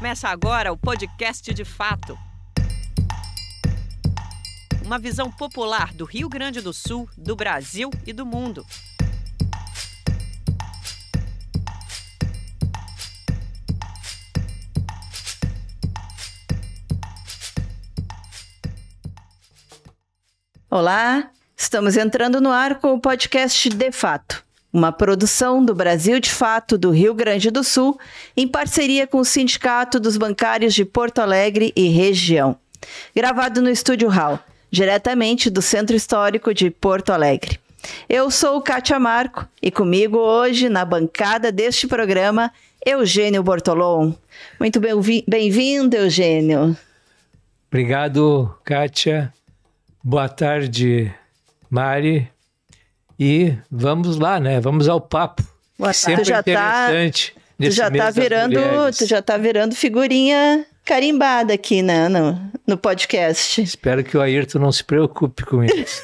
Começa agora o podcast de fato. Uma visão popular do Rio Grande do Sul, do Brasil e do mundo. Olá, estamos entrando no ar com o podcast De Fato, uma produção do Brasil de Fato do Rio Grande do Sul, em parceria com o Sindicato dos Bancários de Porto Alegre e região. Gravado no Estúdio Hall, diretamente do Centro Histórico de Porto Alegre. Eu sou Kátia Marco e comigo hoje, na bancada deste programa, Eugênio Bortolom. Muito bem-vindo, Eugênio. Obrigado, Kátia. Boa tarde, Mari. E vamos lá, né? Vamos ao papo. Boa Sempre interessante. Tu já tá virando figurinha carimbada aqui, né, no podcast. Espero que o Ayrton não se preocupe com isso.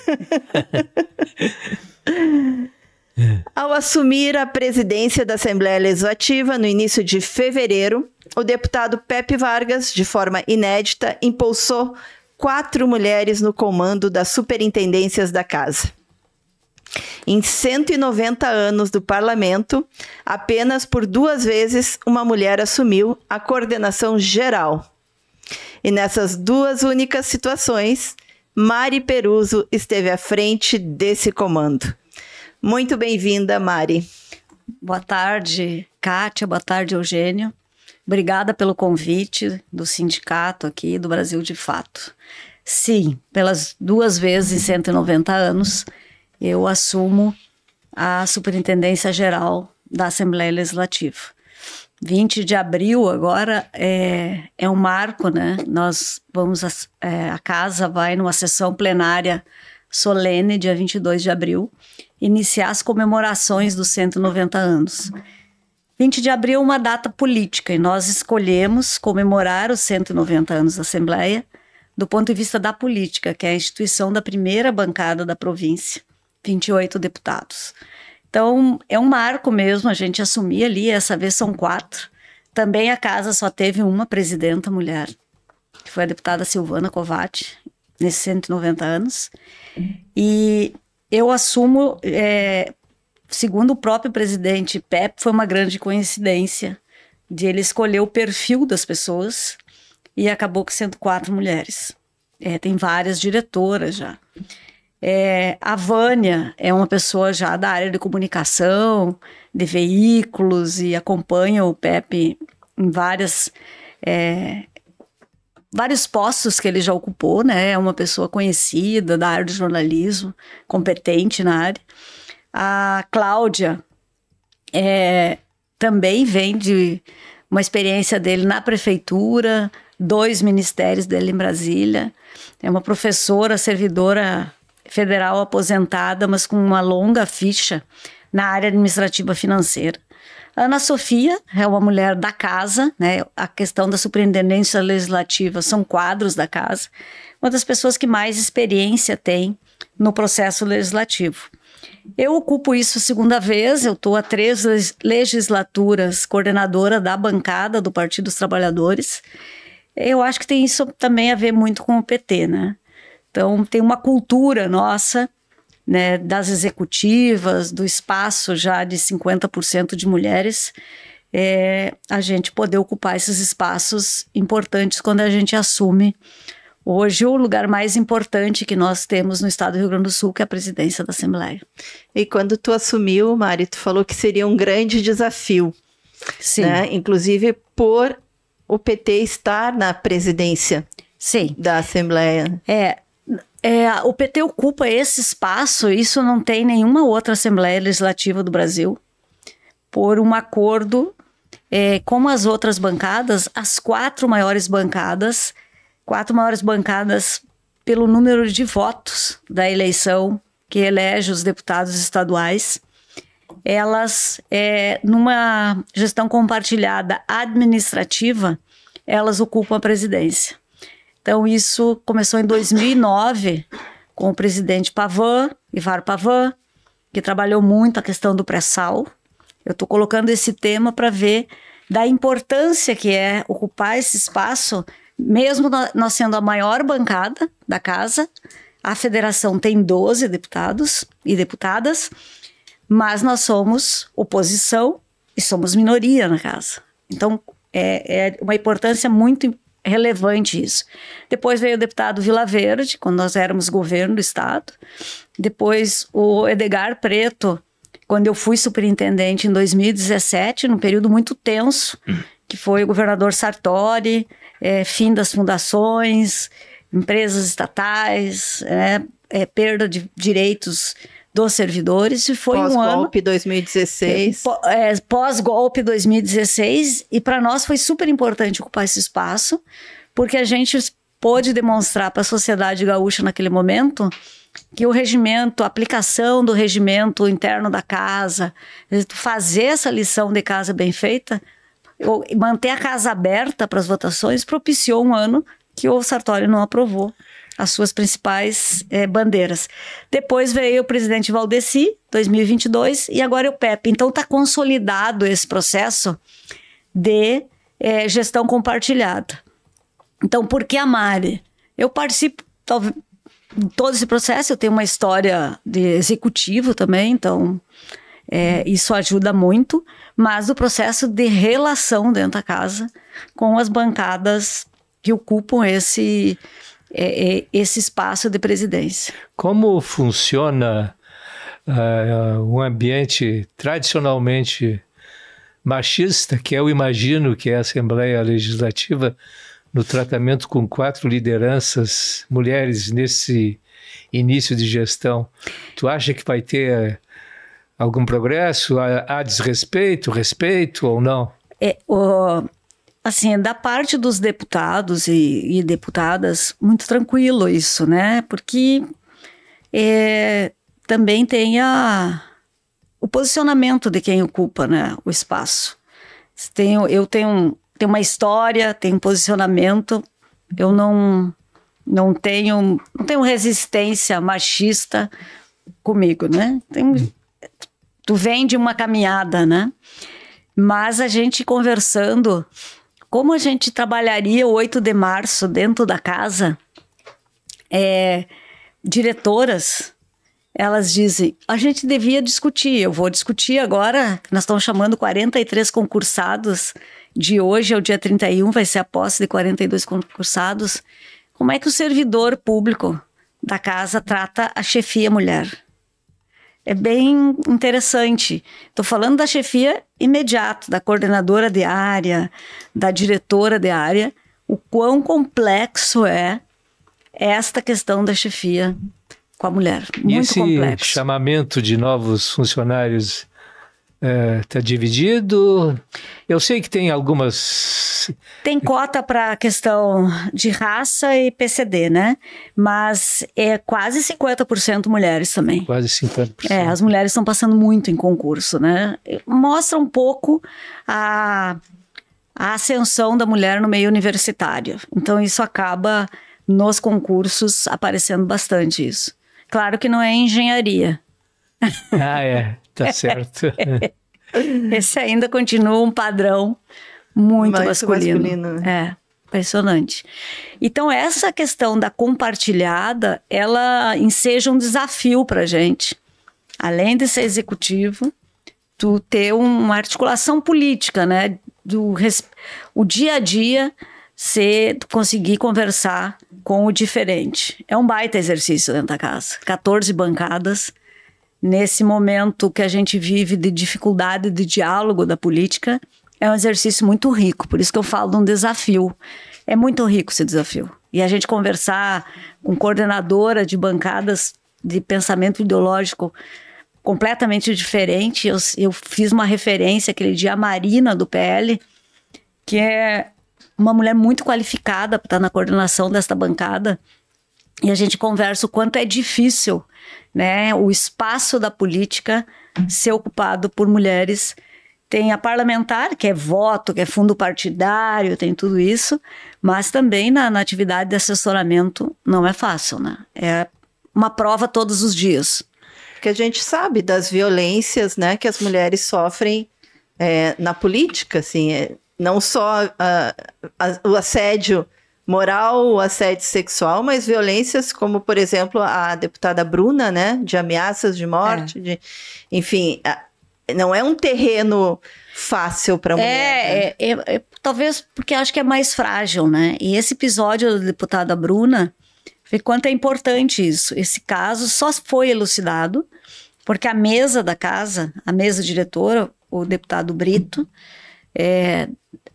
Ao assumir a presidência da Assembleia Legislativa no início de fevereiro, o deputado Pepe Vargas, de forma inédita, impulsou 4 mulheres no comando das superintendências da Casa. Em 190 anos do parlamento, apenas por 2 vezes uma mulher assumiu a coordenação geral. E nessas 2 únicas situações, Mari Peruso esteve à frente desse comando. Muito bem-vinda, Mari. Boa tarde, Kátia. Boa tarde, Eugênio. Obrigada pelo convite do sindicato aqui do Brasil de Fato. Sim, pelas 2 vezes em 190 anos, eu assumo a Superintendência Geral da Assembleia Legislativa. 20 de abril agora é um marco, né? Nós vamos, a Casa vai numa sessão plenária solene, dia 22 de abril, iniciar as comemorações dos 190 anos. 20 de abril é uma data política e nós escolhemos comemorar os 190 anos da Assembleia do ponto de vista da política, que é a instituição da primeira bancada da província, 28 deputados. Então, é um marco mesmo a gente assumir ali, essa vez são 4. Também a Casa só teve uma presidenta mulher, que foi a deputada Silvana Covatti, nesses 190 anos. E eu assumo... segundo o próprio presidente Pepe, foi uma grande coincidência de ele escolher o perfil das pessoas e acabou sendo 4 mulheres. Tem várias diretoras já. A Vânia é uma pessoa já da área de comunicação, de veículos, e acompanha o Pepe em vários postos que ele já ocupou, né? É uma pessoa conhecida da área de jornalismo, competente na área. A Cláudia também vem de uma experiência dele na prefeitura, 2 ministérios dele em Brasília. É uma professora, servidora federal aposentada, mas com uma longa ficha na área administrativa financeira. A Ana Sofia é uma mulher da Casa, né? A questão da superintendência legislativa são quadros da Casa, uma das pessoas que mais experiência tem no processo legislativo. Eu ocupo isso a 2ª vez, eu estou há 3 legislaturas coordenadora da bancada do Partido dos Trabalhadores. Eu acho que tem isso também a ver muito com o PT, né? Então tem uma cultura nossa, né, das executivas, do espaço já de 50% de mulheres, a gente poder ocupar esses espaços importantes quando a gente assume hoje o lugar mais importante que nós temos no estado do Rio Grande do Sul, que é a presidência da Assembleia. E quando tu assumiu, Mari, tu falou que seria um grande desafio. Sim. Né? Inclusive por o PT estar na presidência. Sim. Da Assembleia. O PT ocupa esse espaço, isso não tem nenhuma outra Assembleia Legislativa do Brasil, por um acordo com as outras bancadas, as 4 maiores bancadas pelo número de votos da eleição que elege os deputados estaduais, elas, numa gestão compartilhada administrativa, elas ocupam a presidência. Então isso começou em 2009 com o presidente Pavan, Ivar Pavan, que trabalhou muito a questão do pré-sal. Eu estou colocando esse tema para ver da importância que é ocupar esse espaço, mesmo nós sendo a maior bancada da casa. A federação tem 12 deputados e deputadas, mas nós somos oposição e somos minoria na casa. Então, é uma importância muito relevante isso. Depois veio o deputado Vila Verde, quando nós éramos governo do estado. Depois o Edgar Preto, quando eu fui superintendente em 2017, num período muito tenso, que foi o governador Sartori, fim das fundações, empresas estatais, perda de direitos dos servidores, e foi um ano... Pós-golpe 2016. Pós-golpe 2016, e para nós foi super importante ocupar esse espaço, porque a gente pôde demonstrar para a sociedade gaúcha naquele momento que o regimento, a aplicação do regimento interno da casa, fazer essa lição de casa bem feita, manter a casa aberta para as votações, propiciou um ano que o Sartori não aprovou as suas principais bandeiras. Depois veio o presidente Valdeci, 2022, e agora é o Pepe. Então está consolidado esse processo de gestão compartilhada. Então, por que a Mari? Eu participo de todo esse processo, eu tenho uma história de executivo também, então isso ajuda muito, mas o processo de relação dentro da casa com as bancadas que ocupam esse espaço de presidência. Como funciona um ambiente tradicionalmente machista, que eu imagino que é a Assembleia Legislativa, no tratamento com 4 lideranças mulheres nesse início de gestão? Tu acha que vai ter algum progresso? Há desrespeito, respeito ou não? Assim, da parte dos deputados e deputadas, muito tranquilo isso, né? Porque também tem o posicionamento de quem ocupa, né, o espaço. Eu tenho uma história, tenho um posicionamento, eu não tenho resistência machista comigo, né? Tu vem de uma caminhada, né? Mas a gente conversando... Como a gente trabalharia o 8 de março dentro da casa, diretoras, elas dizem, a gente devia discutir, eu vou discutir agora, nós estamos chamando 43 concursados, de hoje ao dia 31 vai ser a posse de 42 concursados, como é que o servidor público da casa trata a chefia mulher? É bem interessante. Estou falando da chefia imediata, da coordenadora de área, da diretora de área, o quão complexo é esta questão da chefia com a mulher. Muito complexo. Esse chamamento de novos funcionários está dividido? Eu sei que tem algumas... Tem cota para a questão de raça e PCD, né? Mas é quase 50% mulheres também. Quase 50%. As mulheres estão passando muito em concurso, né? Mostra um pouco a ascensão da mulher no meio universitário. Então isso acaba nos concursos aparecendo bastante isso. Claro que não é engenharia. Tá certo. Esse ainda continua um padrão muito masculino. Impressionante. Então, essa questão da compartilhada, ela enseja um desafio para a gente. Além de ser executivo, tu ter uma articulação política, né? O dia a dia, tu conseguir conversar com o diferente. É um baita exercício dentro da casa. 14 bancadas. Nesse momento que a gente vive de dificuldade de diálogo da política, é um exercício muito rico. Por isso que eu falo de um desafio. É muito rico esse desafio. E a gente conversar com coordenadora de bancadas de pensamento ideológico completamente diferente. Eu fiz uma referência aquele dia à Marina, do PL, que é uma mulher muito qualificada para estar na coordenação desta bancada. E a gente conversa o quanto é difícil, né, o espaço da política ser ocupado por mulheres. Tem a parlamentar, que é voto, que é fundo partidário, tem tudo isso, mas também na atividade de assessoramento não é fácil, né? É uma prova todos os dias. Porque a gente sabe das violências, né, que as mulheres sofrem na política, assim, não só o assédio moral, o assédio sexual, mas violências como, por exemplo, a deputada Bruna, né, de ameaças de morte, enfim, não é um terreno fácil para a mulher. Talvez porque acho que é mais frágil, né? E esse episódio da deputada Bruna, vê quanto é importante isso. Esse caso só foi elucidado porque a mesa da casa, a mesa diretora, o deputado Brito,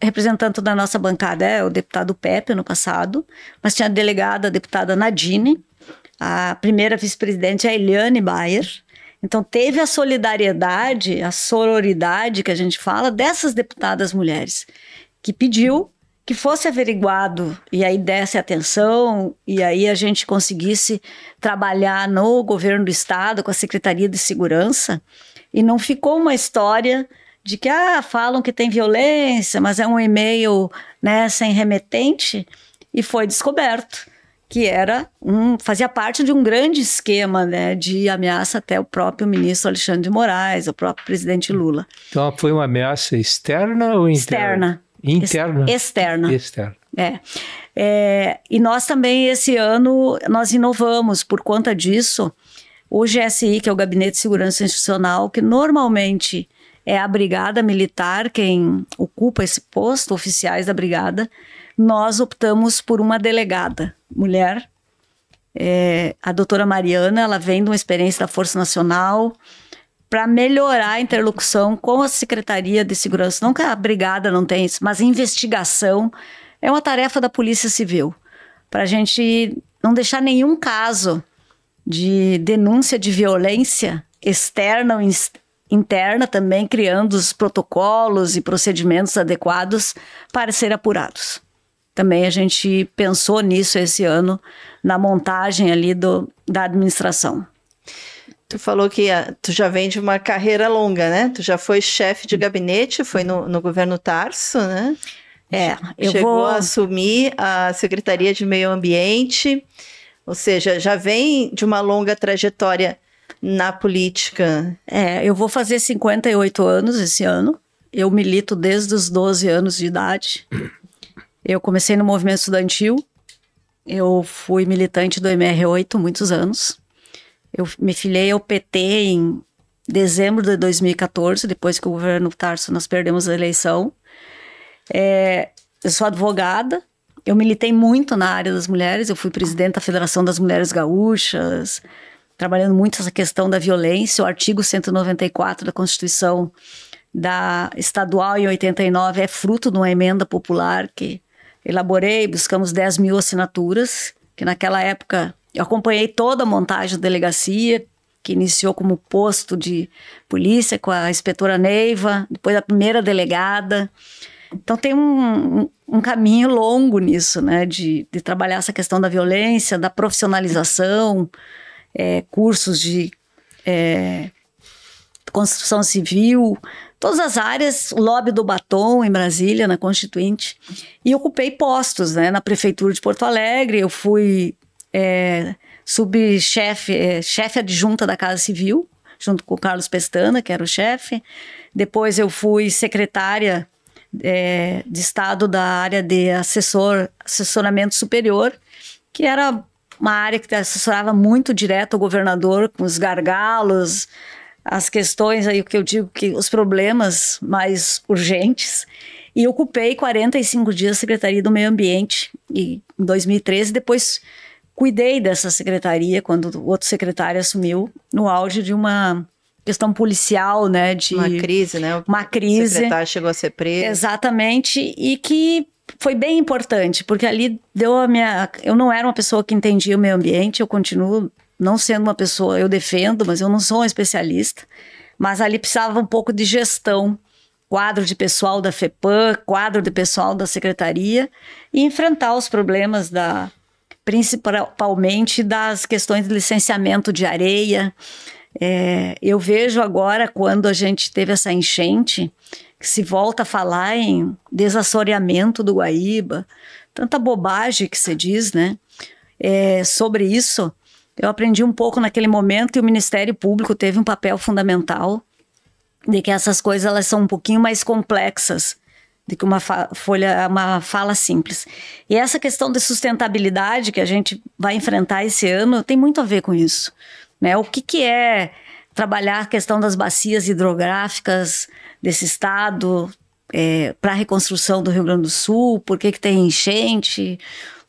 representante da nossa bancada o deputado Pepe no passado, mas tinha a delegada, a deputada Nadine, a primeira vice-presidente, a Eliane Bayer. Então teve a solidariedade, a sororidade que a gente fala dessas deputadas mulheres, que pediu que fosse averiguado e aí desse atenção e aí a gente conseguisse trabalhar no governo do estado com a Secretaria de Segurança e não ficou uma história de que falam que tem violência, mas é um e-mail, né, sem remetente, e foi descoberto que fazia parte de um grande esquema, né, de ameaça até o próprio ministro Alexandre de Moraes, o próprio presidente Lula. Então foi uma ameaça externa ou interna? Interna. Externa. Externa. E nós também, esse ano, nós inovamos por conta disso. O GSI, que é o Gabinete de Segurança Institucional, que normalmente é a Brigada Militar quem ocupa esse posto, oficiais da Brigada, nós optamos por uma delegada, mulher. A doutora Mariana, ela vem de uma experiência da Força Nacional para melhorar a interlocução com a Secretaria de Segurança. Não que a Brigada não tenha isso, mas investigação é uma tarefa da Polícia Civil, para a gente não deixar nenhum caso de denúncia de violência externa ou interna, também criando os protocolos e procedimentos adequados para serem apurados. Também a gente pensou nisso esse ano, na montagem ali da administração. Tu falou que tu já vem de uma carreira longa, né? Tu já foi chefe de gabinete, foi no governo Tarso, né? Chegou a assumir a Secretaria de Meio Ambiente, ou seja, já vem de uma longa trajetória na política. Eu vou fazer 58 anos esse ano. Eu milito desde os 12 anos de idade. Eu comecei no movimento estudantil. Eu fui militante do MR8 muitos anos. Eu me filiei ao PT em dezembro de 2014, depois que o governo Tarso nós perdemos a eleição. Eu sou advogada. Eu militei muito na área das mulheres. Eu fui presidente da Federação das Mulheres Gaúchas, trabalhando muito essa questão da violência. O artigo 194 da Constituição Estadual em 89 é fruto de uma emenda popular que elaborei, buscamos 10 mil assinaturas, que naquela época eu acompanhei toda a montagem da delegacia, que iniciou como posto de polícia com a inspetora Neiva, depois a primeira delegada. Então tem um caminho longo nisso, né, de trabalhar essa questão da violência, da profissionalização, cursos de construção civil, todas as áreas, o lobby do batom em Brasília, na Constituinte, e ocupei postos, né, na Prefeitura de Porto Alegre. Eu fui subchefe, chefe adjunta da Casa Civil, junto com o Carlos Pestana, que era o chefe. Depois eu fui secretária de Estado da área de assessoramento superior, que era uma área que assessorava muito direto o governador com os gargalos, as questões aí, o que eu digo, que os problemas mais urgentes. E ocupei 45 dias a Secretaria do Meio Ambiente em 2013, depois cuidei dessa secretaria quando o outro secretário assumiu, no auge de uma questão policial, né? Uma crise, né? Uma crise. O secretário chegou a ser preso. Exatamente, e que foi bem importante, porque ali eu não era uma pessoa que entendia o meio ambiente, eu continuo não sendo uma pessoa, eu defendo, mas eu não sou uma especialista, mas ali precisava um pouco de gestão, quadro de pessoal da FEPAM, quadro de pessoal da secretaria, e enfrentar os problemas principalmente das questões de licenciamento de areia. Eu vejo agora, quando a gente teve essa enchente, que se volta a falar em desassoreamento do Guaíba, tanta bobagem que se diz, né? Sobre isso, eu aprendi um pouco naquele momento, e o Ministério Público teve um papel fundamental. de que essas coisas elas são um pouquinho mais complexas do que uma fala simples. E essa questão de sustentabilidade que a gente vai enfrentar esse ano tem muito a ver com isso, né? O que é trabalhar a questão das bacias hidrográficas desse estado para a reconstrução do Rio Grande do Sul, por que tem enchente,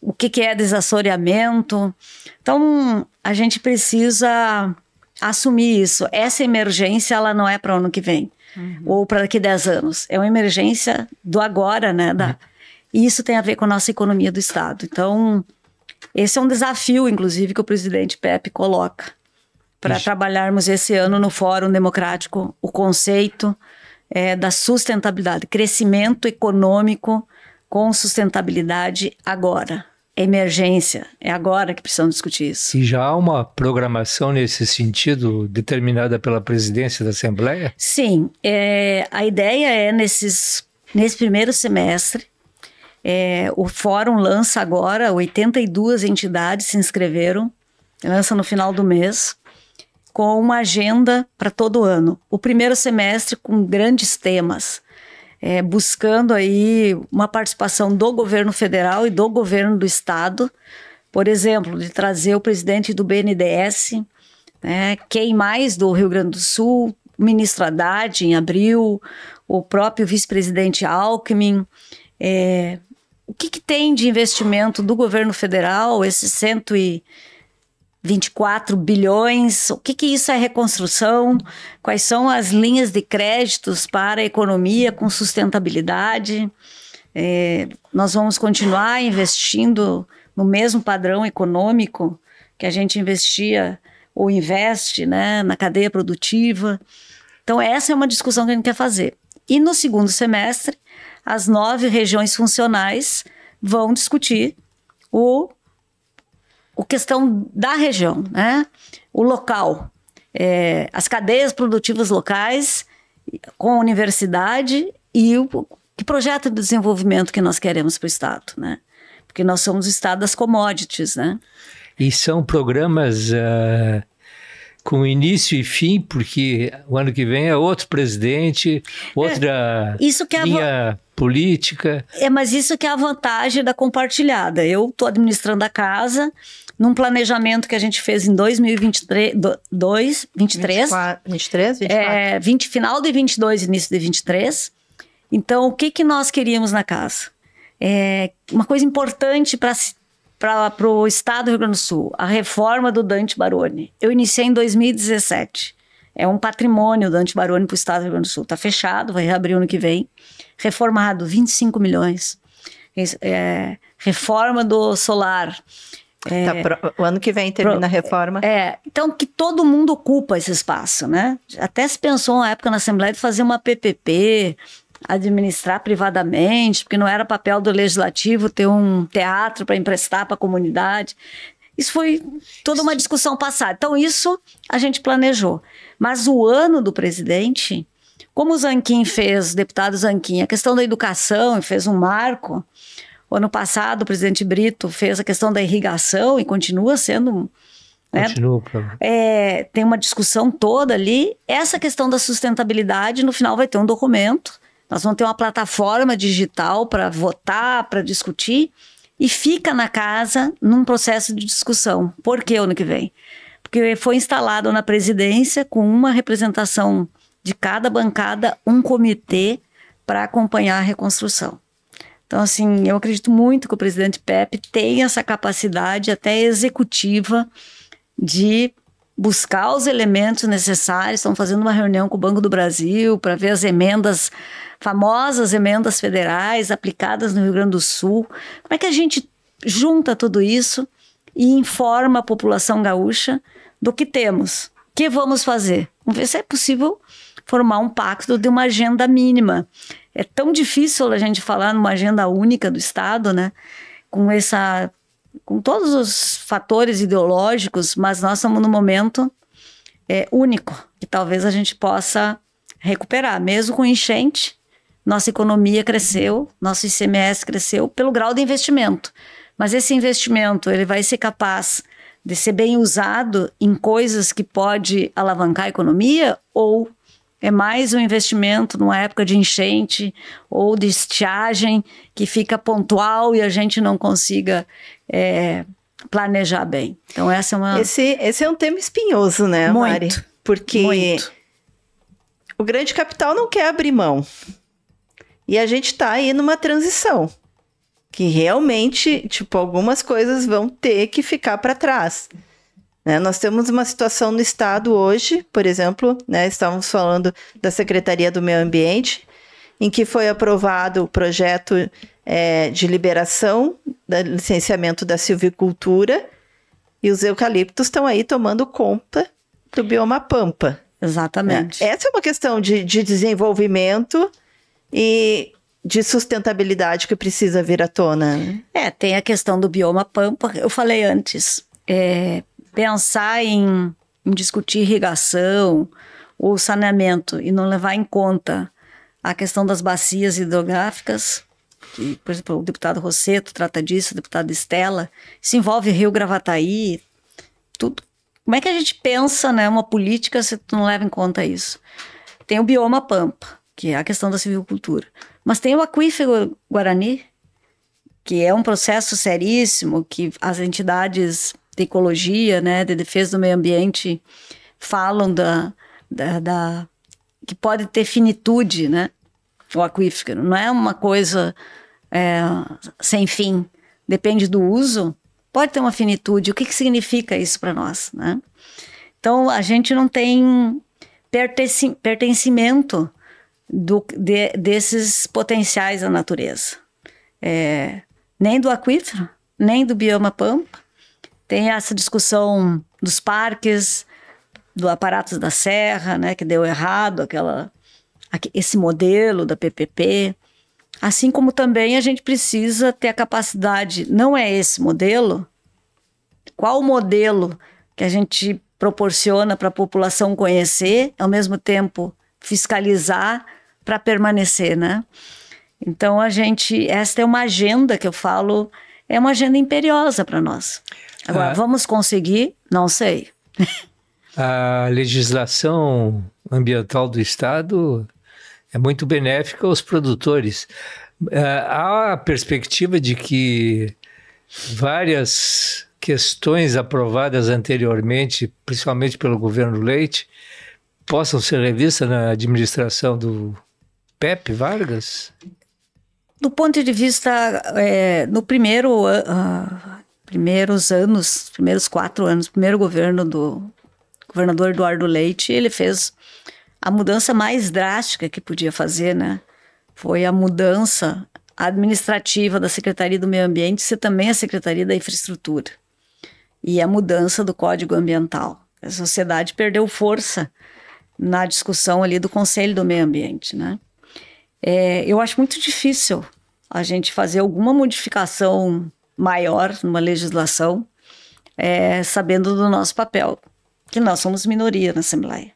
o que é desassoreamento. Então, a gente precisa assumir isso. Essa emergência, ela não é para o ano que vem, ou para daqui a 10 anos. É uma emergência do agora, né? E isso tem a ver com a nossa economia do Estado. Então, esse é um desafio, inclusive, que o presidente Pepe coloca para trabalharmos esse ano no Fórum Democrático o conceito da sustentabilidade, crescimento econômico com sustentabilidade agora. Emergência, é agora que precisamos discutir isso. E já há uma programação nesse sentido determinada pela presidência da Assembleia? Sim, a ideia é nesse primeiro semestre, o Fórum lança agora, 82 entidades se inscreveram, lança no final do mês, com uma agenda para todo ano. O primeiro semestre com grandes temas, buscando aí uma participação do governo federal e do governo do estado, por exemplo, de trazer o presidente do BNDES, quem mais do Rio Grande do Sul, o ministro Haddad em abril, o próprio vice-presidente Alckmin. O que tem de investimento do governo federal, esses 124 bilhões, o que isso é reconstrução, quais são as linhas de créditos para a economia com sustentabilidade. Nós vamos continuar investindo no mesmo padrão econômico que a gente investia ou investe, né, na cadeia produtiva. Então essa é uma discussão que a gente quer fazer. E no segundo semestre, as 9 regiões funcionais vão discutir a questão da região, né? O local, as cadeias produtivas locais com a universidade e que projeto de desenvolvimento que nós queremos para o Estado, né? Porque nós somos o Estado das commodities, né? E são programas com início e fim, porque o ano que vem é outro presidente, outra linha política. Mas isso que é a vantagem da compartilhada. Eu estou administrando a casa num planejamento que a gente fez em 2023, 23? 23, 24? Final de 22, início de 23. Então, o que nós queríamos na casa? Uma coisa importante para o estado do Rio Grande do Sul, a reforma do Dante Baroni. Eu iniciei em 2017. É um patrimônio do Dante Baroni para o estado do Rio Grande do Sul. Está fechado, vai reabrir ano que vem. Reformado, 25 milhões. Reforma do solar. O ano que vem termina a reforma. Então, que todo mundo ocupa esse espaço, né? Até se pensou na época na Assembleia de fazer uma PPP, administrar privadamente, porque não era papel do Legislativo ter um teatro para emprestar para a comunidade. Isso foi toda uma discussão passada. Então, isso a gente planejou. Mas o ano do presidente, como o Zanquim fez, o deputado Zanquim, a questão da educação, fez um marco. O ano passado, o presidente Brito fez a questão da irrigação e continua sendo... Continua. Tem uma discussão toda ali. Essa questão da sustentabilidade, no final vai ter um documento. Nós vamos ter uma plataforma digital para votar, para discutir. E fica na casa num processo de discussão. Por que ano que vem? Porque foi instalado na presidência com uma representação de cada bancada, um comitê para acompanhar a reconstrução. Então, assim, eu acredito muito que o presidente Pepe tem essa capacidade até executiva de buscar os elementos necessários. Estão fazendo uma reunião com o Banco do Brasil para ver as emendas, famosas emendas federais aplicadas no Rio Grande do Sul. Como é que a gente junta tudo isso e informa a população gaúcha do que temos? O que vamos fazer? Vamos ver se é possível formar um pacto de uma agenda mínima. É tão difícil a gente falar numa agenda única do Estado, né? Com todos os fatores ideológicos, mas nós estamos num momento único, que talvez a gente possa recuperar. Mesmo com enchente, nossa economia cresceu, nosso ICMS cresceu pelo grau de investimento. Mas esse investimento, ele vai ser capaz de ser bem usado em coisas que pode alavancar a economia ou É mais um investimento numa época de enchente ou de estiagem que fica pontual e a gente não consiga planejar bem. Então essa é uma... Esse é um tema espinhoso, né, Mari? Porque o grande capital não quer abrir mão. E a gente está aí numa transição. Que realmente, algumas coisas vão ter que ficar para trás. Né? Nós temos uma situação no Estado hoje, por exemplo, né, estávamos falando da Secretaria do Meio Ambiente, em que foi aprovado o projeto de liberação do licenciamento da silvicultura, e os eucaliptos estão aí tomando conta do bioma Pampa. Exatamente. Né? Essa é uma questão de desenvolvimento e de sustentabilidade que precisa vir à tona. Tem a questão do bioma Pampa, eu falei antes, pensar em discutir irrigação ou saneamento e não levar em conta a questão das bacias hidrográficas, que, por exemplo, o deputado Rosseto trata disso, o deputado Estela, se envolve Rio Gravataí, tudo. Como é que a gente pensa, né, uma política se tu não leva em conta isso? Tem o bioma Pampa, que é a questão da silvicultura, mas tem o aquífero Guarani, que é um processo seríssimo, que as entidades de ecologia, né, de defesa do meio ambiente, falam que pode ter finitude, né, o aquífero. Não é uma coisa sem fim, depende do uso, pode ter uma finitude. O que significa isso para nós, né? Então, a gente não tem pertencimento desses potenciais da natureza. Nem do aquífero, nem do bioma Pampa. Tem essa discussão dos parques, do aparato da serra, né, que deu errado, esse modelo da PPP. Assim como também a gente precisa ter a capacidade, não é esse modelo, qual o modelo que a gente proporciona para a população conhecer, ao mesmo tempo fiscalizar para permanecer, né? Então esta é uma agenda que eu falo, é uma agenda imperiosa para nós. Agora, vamos conseguir? Não sei. A legislação ambiental do Estado é muito benéfica aos produtores. Há a perspectiva de que várias questões aprovadas anteriormente, principalmente pelo governo Leite, possam ser revistas na administração do Pepe Vargas? Do ponto de vista, no primeiros 4 anos, primeiro governo do governador Eduardo Leite, ele fez a mudança mais drástica que podia fazer, né? Foi a mudança administrativa da Secretaria do Meio Ambiente ser também a Secretaria da Infraestrutura. E a mudança do Código Ambiental. A sociedade perdeu força na discussão ali do Conselho do Meio Ambiente, né? Eu acho muito difícil a gente fazer alguma modificação maior numa legislação, sabendo do nosso papel, que nós somos minoria na Assembleia.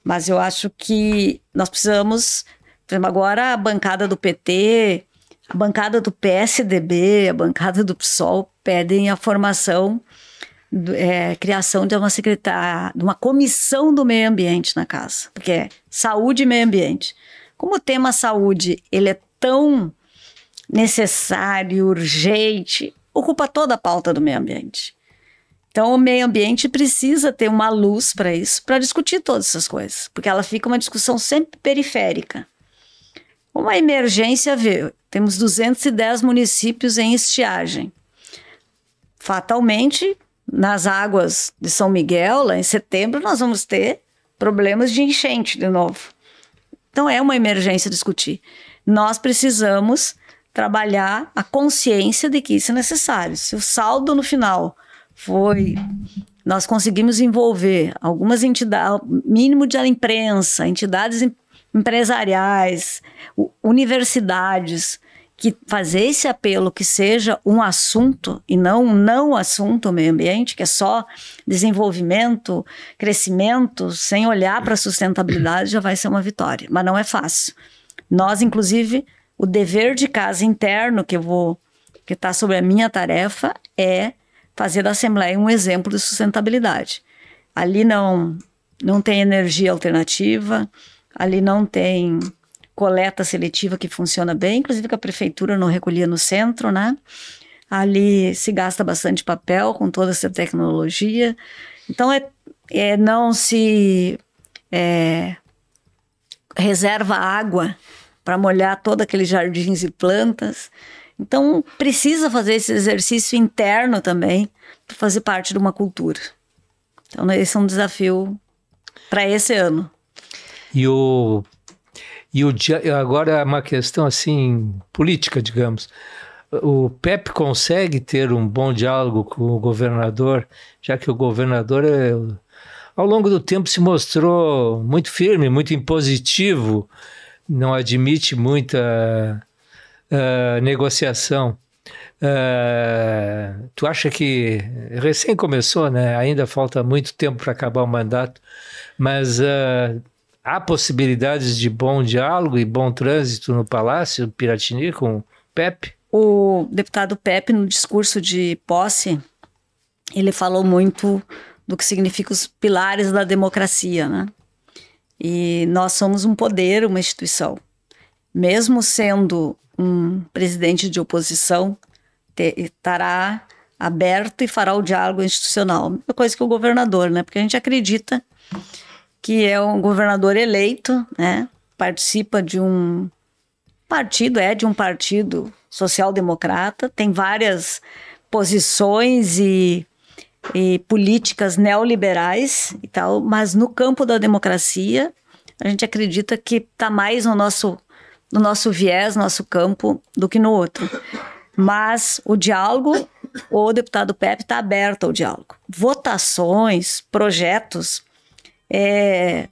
Mas eu acho que nós precisamos, por exemplo, agora a bancada do PT, a bancada do PSDB, a bancada do PSOL pedem a formação, criação de uma comissão do meio ambiente na casa, porque é saúde e meio ambiente. Como o tema saúde, ele é tão necessário, urgente, ocupa toda a pauta do meio ambiente. Então, o meio ambiente precisa ter uma luz para isso, para discutir todas essas coisas, porque ela fica uma discussão sempre periférica. Uma emergência, temos 210 municípios em estiagem. Fatalmente, nas águas de São Miguel, lá em setembro, nós vamos ter problemas de enchente de novo. Então, é uma emergência discutir. Nós precisamos trabalhar a consciência de que isso é necessário. Se o saldo no final nós conseguimos envolver algumas entidades, mínimo de imprensa, entidades empresariais, universidades, que fazer esse apelo que seja um assunto e não um não assunto o meio ambiente, que é só desenvolvimento, crescimento, sem olhar para a sustentabilidade, já vai ser uma vitória. Mas não é fácil. Nós, inclusive, o dever de casa interno que está sobre a minha tarefa é fazer da Assembleia um exemplo de sustentabilidade. Ali não tem energia alternativa, ali não tem coleta seletiva que funciona bem, inclusive que a prefeitura não recolhia no centro, né? Ali se gasta bastante papel com toda essa tecnologia. Então, não se reserva água para molhar todos aqueles jardins e plantas. Então, precisa fazer esse exercício interno também para fazer parte de uma cultura. Então, esse é um desafio para esse ano. Agora é uma questão assim política, digamos. O PEP consegue ter um bom diálogo com o governador, já que o governador, ao longo do tempo, se mostrou muito firme, muito impositivo, não admite muita negociação. Tu acha que recém começou, né? Ainda falta muito tempo para acabar o mandato, mas há possibilidades de bom diálogo e bom trânsito no Palácio Piratini com o PEP? O deputado Pepe, no discurso de posse, ele falou muito do que significa os pilares da democracia, né? E nós somos um poder, uma instituição. Mesmo sendo um presidente de oposição, estará aberto e fará o diálogo institucional. Mesma coisa que o governador, né? Porque a gente acredita que é um governador eleito, né? Participa de um partido social-democrata, tem várias posições e políticas neoliberais e tal, mas no campo da democracia, a gente acredita que está mais no nosso viés, nosso campo, do que no outro. Mas o diálogo, o deputado Pepe está aberto ao diálogo. Votações, projetos, é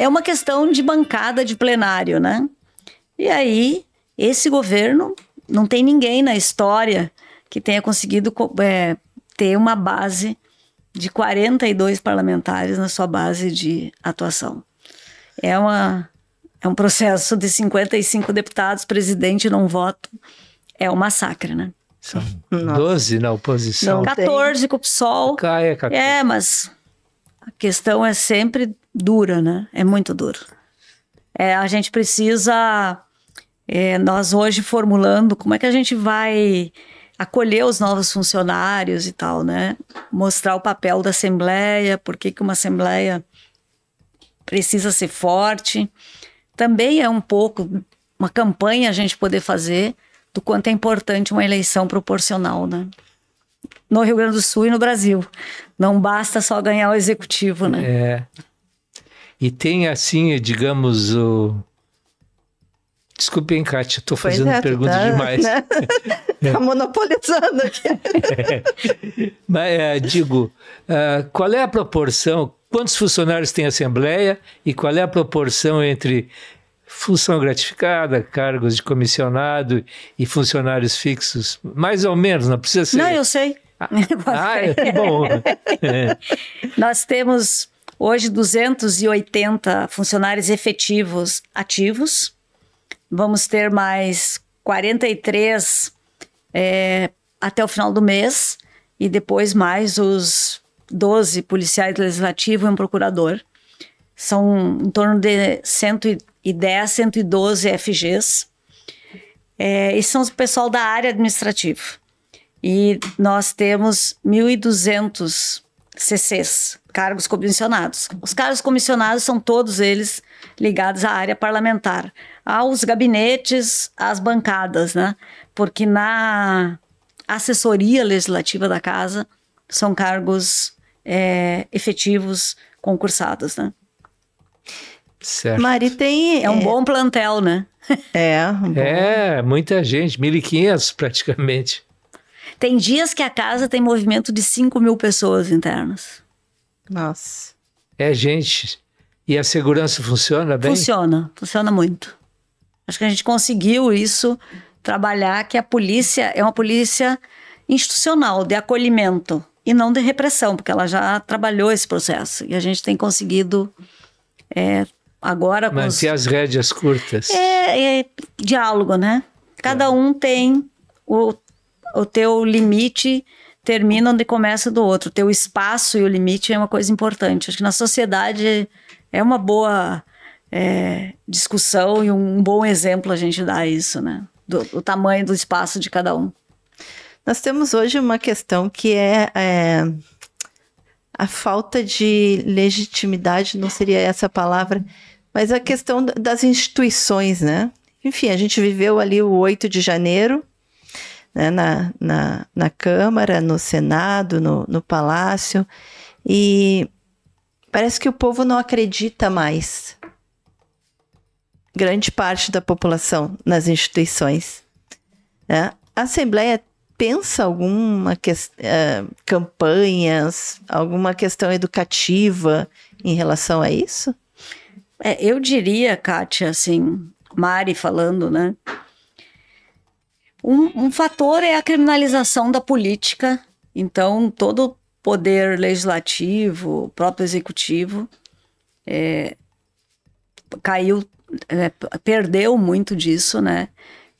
uma questão de bancada de plenário, né? E aí, esse governo, não tem ninguém na história que tenha conseguido ter uma base de 42 parlamentares na sua base de atuação. É um processo de 55 deputados, presidente não voto, é um massacre, né? São 12 na oposição. 14 com o PSOL. 14. Mas a questão é sempre dura, né? É muito duro. A gente precisa, nós hoje formulando como é que a gente vai acolher os novos funcionários e tal, né? Mostrar o papel da Assembleia, por que uma Assembleia precisa ser forte. Também é um pouco uma campanha a gente poder fazer do quanto é importante uma eleição proporcional, né? No Rio Grande do Sul e no Brasil. Não basta só ganhar o executivo, né? E tem assim, digamos, Desculpem, Kátia, estou fazendo perguntas demais. Né? Tá monopolizando aqui. Mas, qual é a proporção, quantos funcionários tem a Assembleia e qual é a proporção entre função gratificada, cargos de comissionado e funcionários fixos? Mais ou menos, não precisa ser... Não, eu sei. Que bom. Nós temos hoje 280 funcionários efetivos ativos. Vamos ter mais 43 até o final do mês e depois mais os 12 policiais legislativos e um procurador. São em torno de 110, 112 FGs. E são o pessoal da área administrativa. E nós temos 1.200 CCs, cargos comissionados. Os cargos comissionados são todos eles ligados à área parlamentar, aos gabinetes, às bancadas, né? Porque na assessoria legislativa da casa são cargos efetivos concursados, né? Certo. Mari, tem... É um bom plantel, né? Muita gente, 1.500 praticamente. Tem dias que a casa tem movimento de 5.000 pessoas internas. Nossa. Gente. E a segurança funciona bem? Funciona muito. Acho que a gente conseguiu isso, trabalhar que a polícia é uma polícia institucional, de acolhimento, e não de repressão, porque ela já trabalhou esse processo. E a gente tem conseguido agora... Manter as rédeas curtas. Diálogo, né? Cada um tem o teu limite, termina onde começa do outro. O teu espaço e o limite é uma coisa importante. Acho que na sociedade é uma boa discussão e um bom exemplo a gente dá isso, né? Do tamanho do espaço de cada um. Nós temos hoje uma questão que é a falta de legitimidade, não seria essa a palavra, mas a questão das instituições, né? Enfim, a gente viveu ali o 8 de janeiro, né, na Câmara, no Senado, no Palácio, e parece que o povo não acredita mais, grande parte da população, nas instituições, né? A Assembleia pensa alguma campanhas, alguma questão educativa em relação a isso? Eu diria, Kátia, assim, Mari falando, né? Um fator é a criminalização da política. Então, todo o poder legislativo, o próprio executivo, perdeu muito disso, né?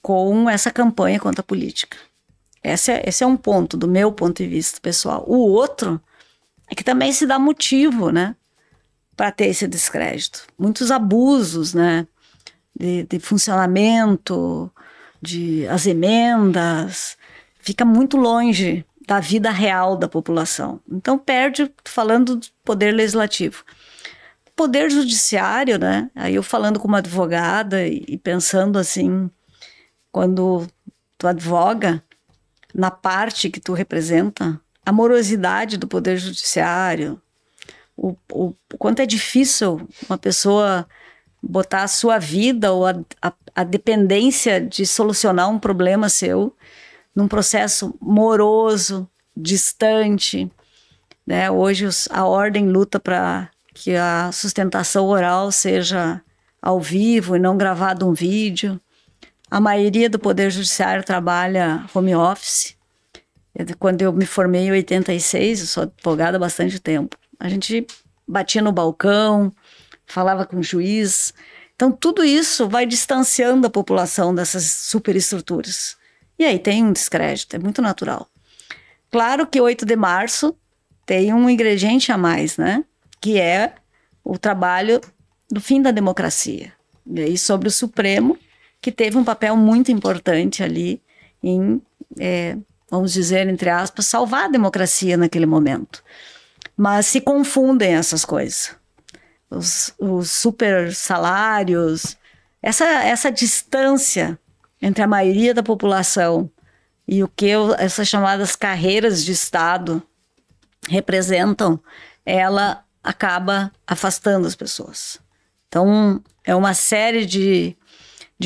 Com essa campanha contra a política. Esse é um ponto, do meu ponto de vista pessoal. O outro é que também se dá motivo, né, para ter esse descrédito. Muitos abusos, né, de funcionamento, as emendas, fica muito longe da vida real da população. Então perde, falando do poder legislativo. Poder judiciário, né, aí eu falando como advogada e pensando assim, quando tu advoga, na parte que tu representa, a morosidade do poder judiciário, o quanto é difícil uma pessoa botar a sua vida ou a dependência de solucionar um problema seu num processo moroso, distante, né? Hoje a ordem luta para que a sustentação oral seja ao vivo e não gravado um vídeo. A maioria do Poder Judiciário trabalha home office. Quando eu me formei em 86, eu sou advogada há bastante tempo, a gente batia no balcão, falava com o juiz. Então, tudo isso vai distanciando a população dessas superestruturas. E aí tem um descrédito, é muito natural. Claro que 8 de março tem um ingrediente a mais, né? Que é o trabalho do fim da democracia. E aí sobre o Supremo, que teve um papel muito importante ali em, vamos dizer, entre aspas, salvar a democracia naquele momento. Mas se confundem essas coisas. Os super salários, essa distância entre a maioria da população e o que essas chamadas carreiras de Estado representam, ela acaba afastando as pessoas. Então, é uma série de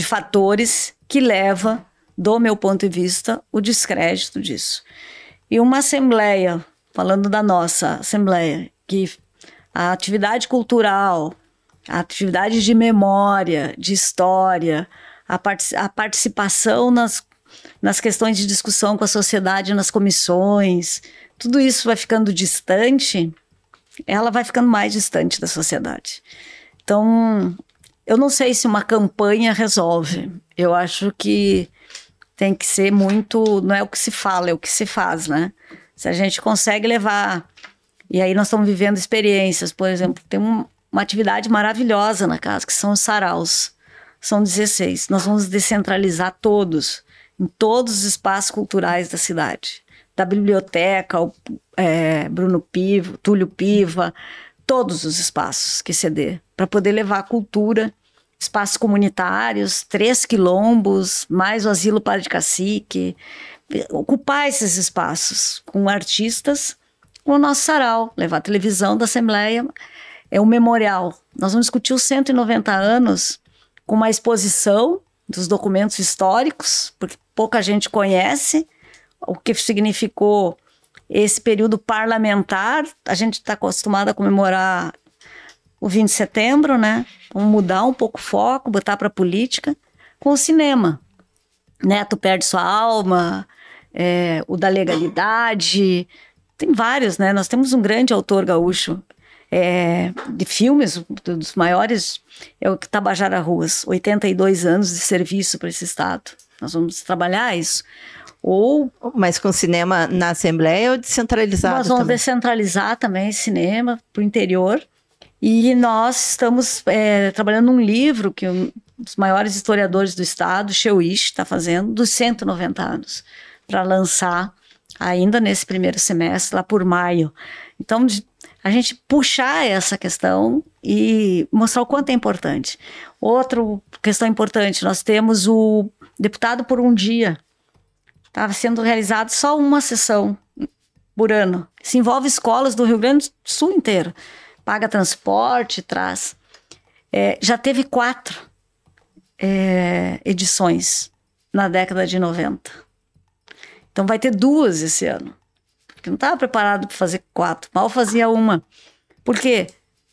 fatores que leva, do meu ponto de vista, o descrédito disso. E uma assembleia, falando da nossa assembleia, que a atividade cultural, a atividade de memória, de história, a participação nas questões de discussão com a sociedade, nas comissões, tudo isso vai ficando distante, ela vai ficando mais distante da sociedade. Então, eu não sei se uma campanha resolve. Eu acho que tem que ser muito... Não é o que se fala, é o que se faz, né? Se a gente consegue levar... E aí nós estamos vivendo experiências. Por exemplo, tem uma atividade maravilhosa na casa, que são os saraus. São 16. Nós vamos descentralizar todos, em todos os espaços culturais da cidade. Da biblioteca, Bruno Piva, Túlio Piva, todos os espaços que ceder, para poder levar a cultura, espaços comunitários, 3 quilombos, mais o Asilo Padre Cacique, ocupar esses espaços com artistas, com o nosso sarau, levar a televisão da Assembleia, é um memorial. Nós vamos discutir os 190 anos com uma exposição dos documentos históricos, porque pouca gente conhece o que significou esse período parlamentar. A gente está acostumado a comemorar o 20 de setembro, né? Vamos mudar um pouco o foco, botar para a política, com o cinema. Neto Perde Sua Alma, o da Legalidade, tem vários, né? Nós temos um grande autor gaúcho de filmes, dos maiores, é o Tabajara Ruas, 82 anos de serviço para esse estado. Nós vamos trabalhar isso. Mas com cinema na Assembleia ou descentralizado? Nós vamos também? descentralizar também cinema para o interior E nós estamos trabalhando num livro que um dos maiores historiadores do estado, Cheuich, está fazendo, dos 190 anos, para lançar ainda nesse primeiro semestre, lá por maio. Então, a gente puxar essa questão e mostrar o quanto é importante. Outra questão importante, nós temos o deputado por um dia. Estava sendo realizado só uma sessão por ano. Se envolve escolas do Rio Grande do Sul inteiro. Paga transporte, traz. Já teve 4 edições na década de 90. Então vai ter 2 esse ano. Porque não estava preparado para fazer 4. Mal fazia uma. Por quê?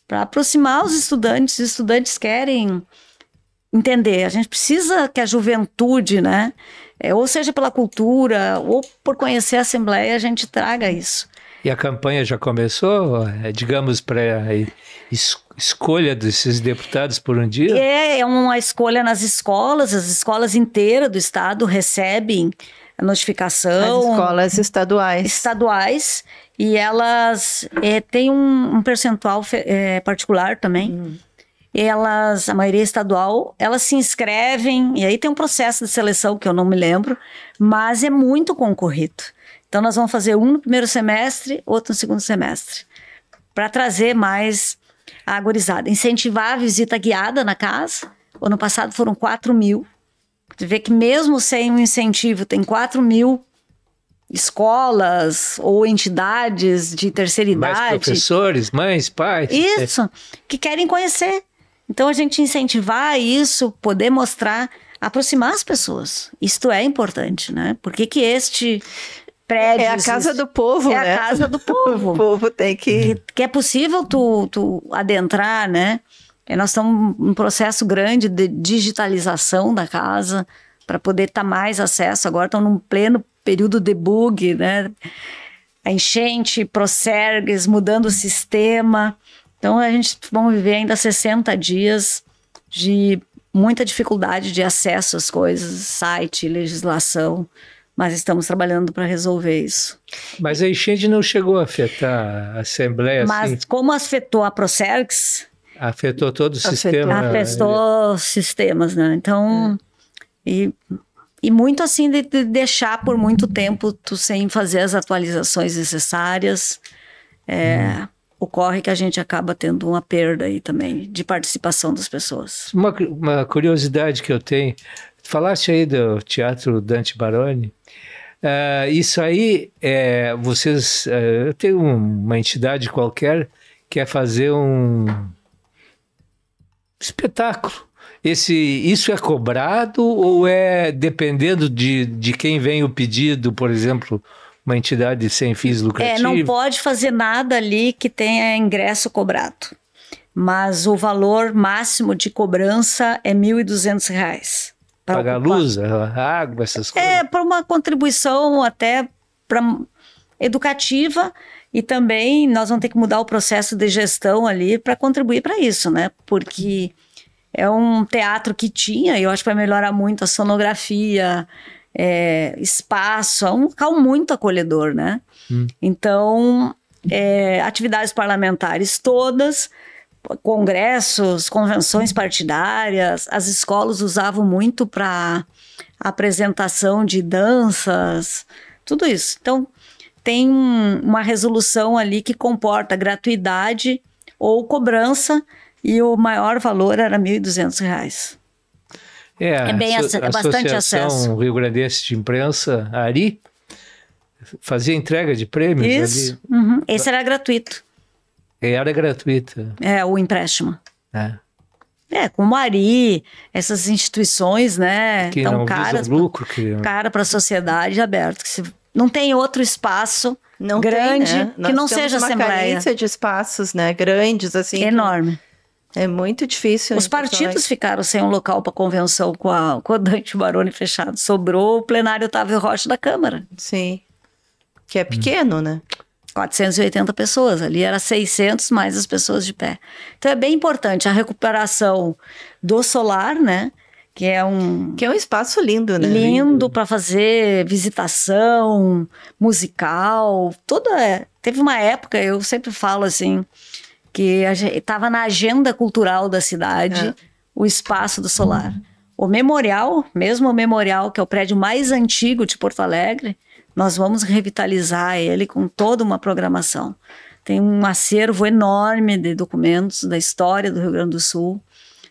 Para aproximar os estudantes. Os estudantes querem entender. A gente precisa que a juventude, né? Ou seja pela cultura, ou por conhecer a Assembleia, a gente traga isso. E a campanha já começou, digamos, para a escolha desses deputados por um dia? É uma escolha nas escolas, as escolas inteiras do estado recebem a notificação. As escolas estaduais. Estaduais, e elas têm um percentual particular também. Elas, a maioria estadual, elas se inscrevem, e aí tem um processo de seleção que eu não me lembro, mas é muito concorrido. Então nós vamos fazer um no primeiro semestre, outro no segundo semestre, para trazer mais a gurizada. Incentivar a visita guiada na casa. O ano passado foram 4.000. Você vê que mesmo sem um incentivo, tem 4.000 escolas ou entidades de terceira idade. Mais professores, mães, pais. Isso, que querem conhecer. Então a gente incentivar isso, poder mostrar, aproximar as pessoas. Isto é importante, né? Por que este prédio... É a casa do povo, né? É a casa do povo. O povo tem que... Que é possível tu adentrar, né? Nós estamos num processo grande de digitalização da casa, para poder estar mais acesso. Agora estão num pleno período de bug, né? A enchente, Procergs, mudando o sistema. Então, a gente vai viver ainda 60 dias de muita dificuldade de acesso às coisas, site, legislação, mas estamos trabalhando para resolver isso. Mas a enchente não chegou a afetar a Assembleia? Mas assim? como afetou a Procergs... Afetou todo o sistema. Afetou os sistemas, né? Então, e muito assim de deixar por muito tempo tu sem fazer as atualizações necessárias. Ocorre que a gente acaba tendo uma perda aí também de participação das pessoas. Uma curiosidade que eu tenho, falaste aí do Teatro Dante Baroni, isso aí, vocês, eu tenho uma entidade qualquer que quer fazer um espetáculo. Isso é cobrado ou é dependendo de quem vem o pedido, por exemplo, uma entidade sem fins lucrativos? Não pode fazer nada ali que tenha ingresso cobrado. Mas o valor máximo de cobrança é R$ 1.200. Pagar a luz, a água, essas coisas? Para uma contribuição até educativa, e também nós vamos ter que mudar o processo de gestão ali para contribuir para isso, né? Porque é um teatro que tinha, e eu acho que vai melhorar muito a sonografia, espaço, é um local muito acolhedor, né? Então, atividades parlamentares todas, congressos, convenções partidárias, as escolas usavam muito para apresentação de danças, tudo isso. Então, tem uma resolução ali que comporta gratuidade ou cobrança, e o maior valor era R$ 1.200. Bastante acesso. A Associação Rio Grandense de Imprensa, a ARI, fazia entrega de prêmios isso. ali. Esse era gratuito. Era gratuito. O empréstimo. Como a ARI, essas instituições, né? Que não visam lucro. Cara para a sociedade aberta. Não tem outro espaço grande que não seja Assembleia. Uma carência de espaços, né? Grandes, assim. Enorme. É muito difícil. Os partidos ficaram sem um local para convenção com o Dante Baroni fechado. Sobrou o plenário Otávio Rocha da Câmara. Sim. Que é pequeno, né? 480 pessoas. Ali era 600 mais as pessoas de pé. Então é bem importante a recuperação do solar, né? Que é um espaço lindo, né? Lindo para fazer visitação musical. Teve uma época, eu sempre falo assim, que estava na agenda cultural da cidade, o espaço do solar. O memorial, mesmo o memorial, que é o prédio mais antigo de Porto Alegre, nós vamos revitalizar ele com toda uma programação. Tem um acervo enorme de documentos da história do Rio Grande do Sul.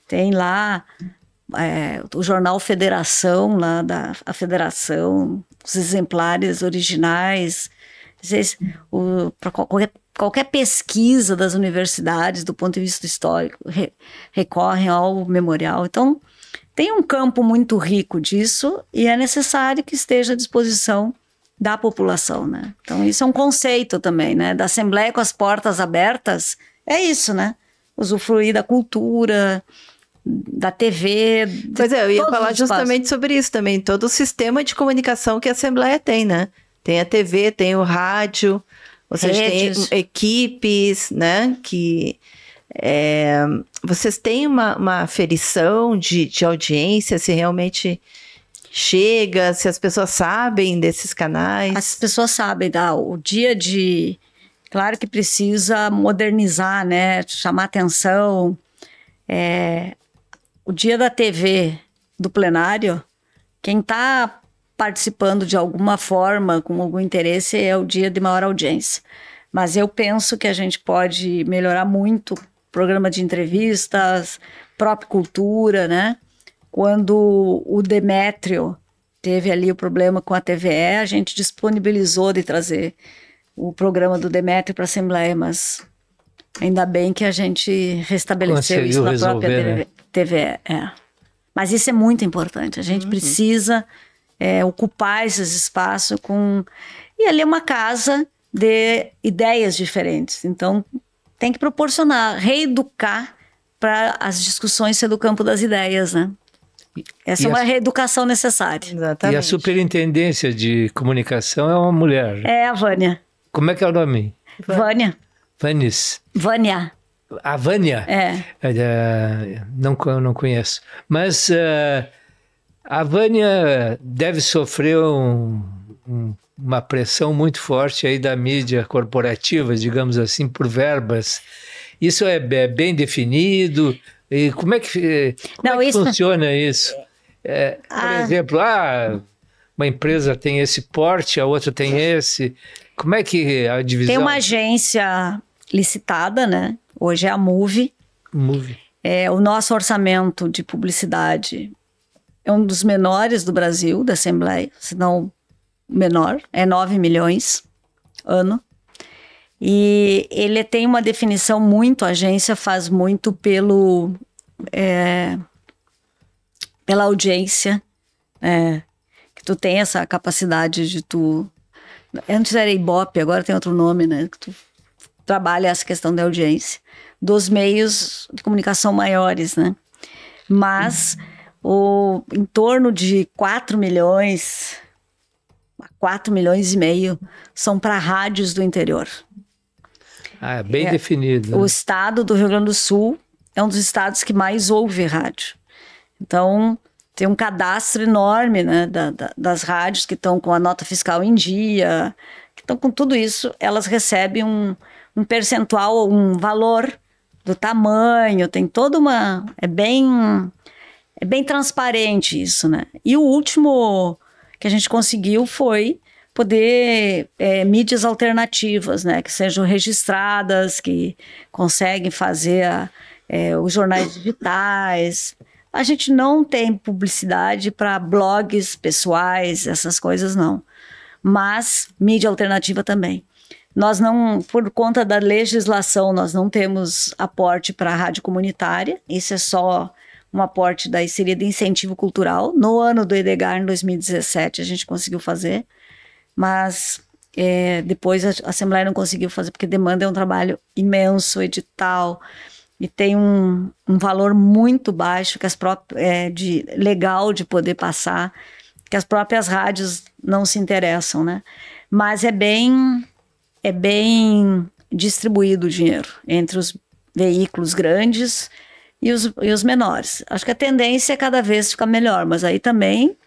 Tem lá o jornal Federação, lá da Federação, os exemplares originais. Para qualquer pesquisa das universidades, do ponto de vista histórico, recorrem ao memorial. Então, tem um campo muito rico disso e é necessário que esteja à disposição da população, né? Então, isso é um conceito também, né? Da Assembleia com as portas abertas, é isso, né? Usufruir da cultura, da TV. Pois é, eu ia falar justamente sobre isso também, todo o sistema de comunicação que a Assembleia tem, né? Tem a TV, tem o rádio, vocês têm equipes, né? Que vocês têm uma aferição de audiência, se realmente chega, se as pessoas sabem desses canais? As pessoas sabem, o dia de... Claro que precisa modernizar, né? Chamar atenção. O dia da TV do plenário, quem está participando de alguma forma, com algum interesse, é o dia de maior audiência. Mas eu penso que a gente pode melhorar muito o programa de entrevistas, própria cultura, né? Quando o Demétrio teve ali o problema com a TVE, a gente disponibilizou de trazer o programa do Demétrio para a Assembleia, mas ainda bem que a gente restabeleceu isso na própria TVE. Mas isso é muito importante, a gente precisa ocupar esses espaços E ali é uma casa de ideias diferentes, então tem que proporcionar, reeducar para as discussões ser do campo das ideias, né? Essa é uma reeducação necessária. Exatamente. E a superintendência de comunicação é uma mulher. É a Vânia. Como é que é o nome? Vânia. Vânia. A Vânia? Não conheço. Mas a Vânia deve sofrer uma pressão muito forte aí da mídia corporativa, digamos assim, por verbas. Isso é bem definido? E como é que funciona isso? Por exemplo, uma empresa tem esse porte, a outra tem esse. Como é que a divisão... Tem uma agência licitada, né? Hoje é a Move. O nosso orçamento de publicidade é um dos menores do Brasil, da Assembleia, se não menor, é 9 milhões ano. E ele tem uma definição muito, a agência faz muito pela audiência, que tu tem essa capacidade de tu... Antes era Ibope, agora tem outro nome, né? Que tu trabalha essa questão da audiência, dos meios de comunicação maiores, né? Mas em torno de 4 milhões e meio são para rádios do interior. Bem definido. O estado do Rio Grande do Sul é um dos estados que mais ouve rádio. Então, tem um cadastro enorme, né, das rádios que estão com a nota fiscal em dia, que estão com tudo isso, elas recebem um percentual, um valor do tamanho, tem toda uma... É bem transparente isso, né? E o último que a gente conseguiu foi poder mídias alternativas, né, que sejam registradas, que conseguem fazer os jornais digitais. A gente não tem publicidade para blogs pessoais, essas coisas não, mas mídia alternativa também. Nós não, por conta da legislação, nós não temos aporte para a rádio comunitária, isso é só um aporte da seria de incentivo cultural. No ano do Edgar, em 2017, a gente conseguiu fazer, mas depois a Assembleia não conseguiu fazer, porque demanda é um trabalho imenso, edital, e tem um valor muito baixo, que legal de poder passar, que as próprias rádios não se interessam, né? Mas é bem distribuído o dinheiro entre os veículos grandes e os menores. Acho que a tendência é cada vez ficar melhor, mas aí também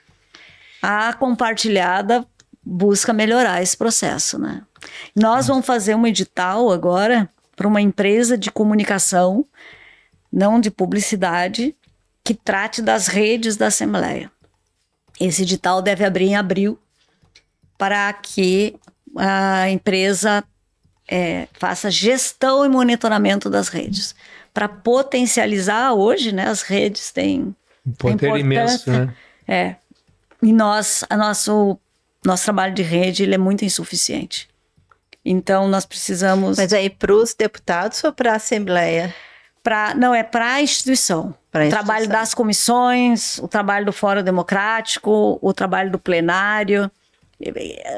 a compartilhada busca melhorar esse processo, né? Nós vamos fazer um edital agora para uma empresa de comunicação, não de publicidade, que trate das redes da Assembleia. Esse edital deve abrir em abril para que a empresa faça gestão e monitoramento das redes. Para potencializar hoje, né, as redes têm um poder imenso, né? E nosso trabalho de rede ele é muito insuficiente. Então, nós precisamos... Mas aí para os deputados ou para a Assembleia? Não, é para a instituição. O trabalho das comissões, o trabalho do Fórum Democrático, o trabalho do plenário.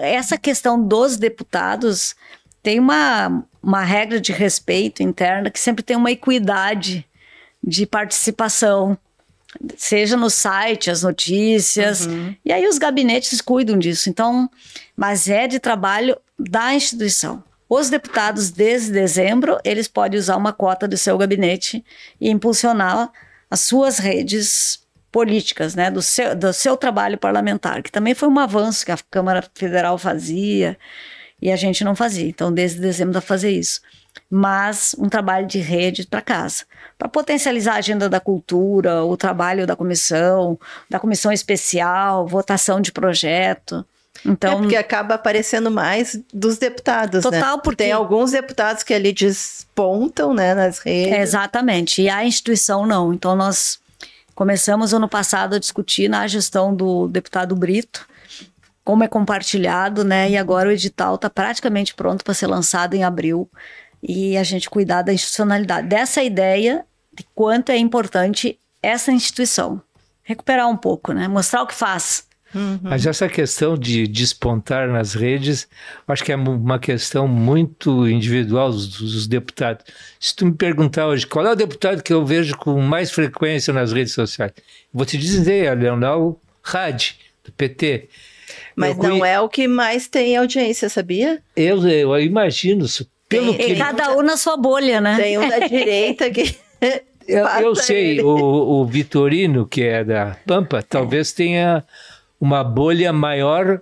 Essa questão dos deputados tem uma regra de respeito interna que sempre tem uma equidade de participação, seja no site, as notícias, e aí os gabinetes cuidam disso. Então, mas é de trabalho da instituição. Os deputados, desde dezembro, eles podem usar uma cota do seu gabinete e impulsionar as suas redes políticas, né, do seu trabalho parlamentar, que também foi um avanço que a Câmara Federal fazia e a gente não fazia. Então, desde dezembro dá para fazer isso. Mas um trabalho de rede para casa, para potencializar a agenda da cultura, o trabalho da comissão especial, votação de projeto. Então, porque acaba aparecendo mais dos deputados, total, né? Porque tem alguns deputados que ali despontam, né, nas redes. Exatamente, e a instituição não. Então nós começamos ano passado a discutir na gestão do deputado Brito, como é compartilhado, né? E agora o edital está praticamente pronto para ser lançado em abril e a gente cuidar da institucionalidade, dessa ideia de quanto é importante essa instituição. Recuperar um pouco, né? Mostrar o que faz. Mas essa questão de despontar nas redes, acho que é uma questão muito individual dos deputados. Se tu me perguntar hoje, qual é o deputado que eu vejo com mais frequência nas redes sociais? Vou te dizer, é Leonel Hadi, do PT. Mas não é o que mais tem audiência, sabia? Eu imagino, pelo que... Cada um na sua bolha, né? Tem um da direita que... Eu sei, o Vitorino, que é da Pampa, talvez tenha uma bolha maior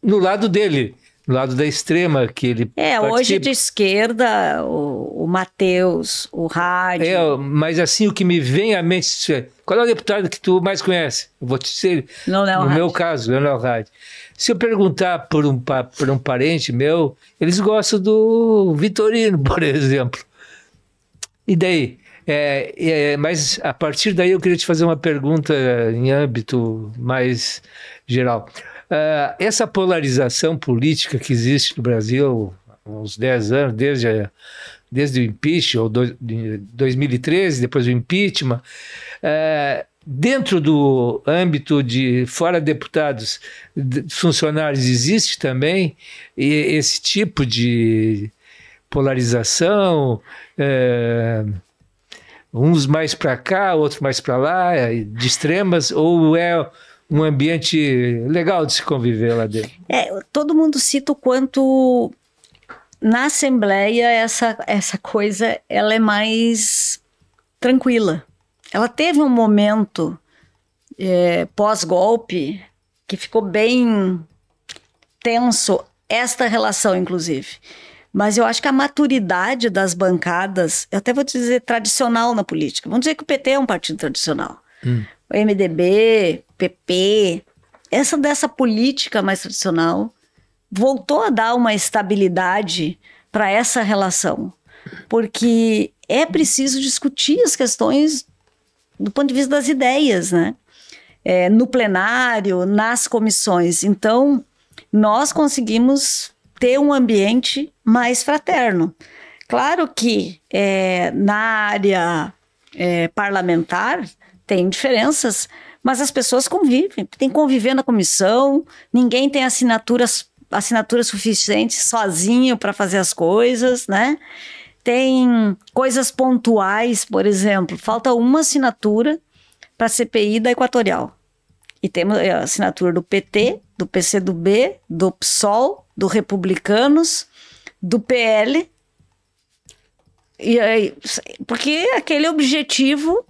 no lado dele, no lado da extrema que ele participa. Hoje de esquerda, o Matheus, o Rádio. Mas assim, o que me vem à mente, qual é o deputado que tu mais conhece? Eu vou te dizer, no meu caso, Leonel Rádio. Se eu perguntar por um parente meu, eles gostam do Vitorino, por exemplo. E daí? Mas a partir daí eu queria te fazer uma pergunta em âmbito mais geral. Essa polarização política que existe no Brasil há uns 10 anos, desde o impeachment, ou 2013, depois do impeachment, dentro do âmbito de fora deputados, funcionários, existe também esse tipo de polarização, uns mais para cá, outros mais para lá, de extremas, ou é um ambiente legal de se conviver lá dentro? Todo mundo cita o quanto na Assembleia essa coisa ela é mais tranquila. Ela teve um momento pós-golpe que ficou bem tenso, esta relação inclusive. Mas eu acho que a maturidade das bancadas, eu até vou dizer tradicional na política. Vamos dizer que o PT é um partido tradicional. O MDB, PP, dessa política mais tradicional voltou a dar uma estabilidade para essa relação. Porque é preciso discutir as questões do ponto de vista das ideias, né? No plenário, nas comissões. Então, nós conseguimos ter um ambiente mais fraterno. Claro que na área parlamentar tem diferenças, mas as pessoas convivem, tem que conviver na comissão, ninguém tem assinatura suficiente sozinho para fazer as coisas, né? Tem coisas pontuais, por exemplo, falta uma assinatura para a CPI da Equatorial. E temos a assinatura do PT, do PCdoB, do PSOL, do Republicanos, do PL, porque aquele objetivo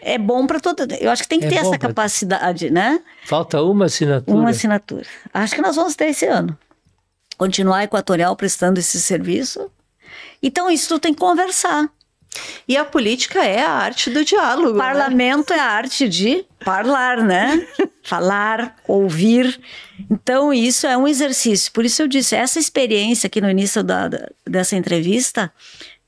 é bom para todo. Eu acho que tem que ter essa capacidade, né? Falta uma assinatura. Uma assinatura. Acho que nós vamos ter esse ano. Continuar a Equatorial prestando esse serviço Então, isso tu tem que conversar. E a política é a arte do diálogo. Parlamento é a arte de falar, né? Falar, ouvir. Então, isso é um exercício. Por isso eu disse, essa experiência aqui no início dessa entrevista,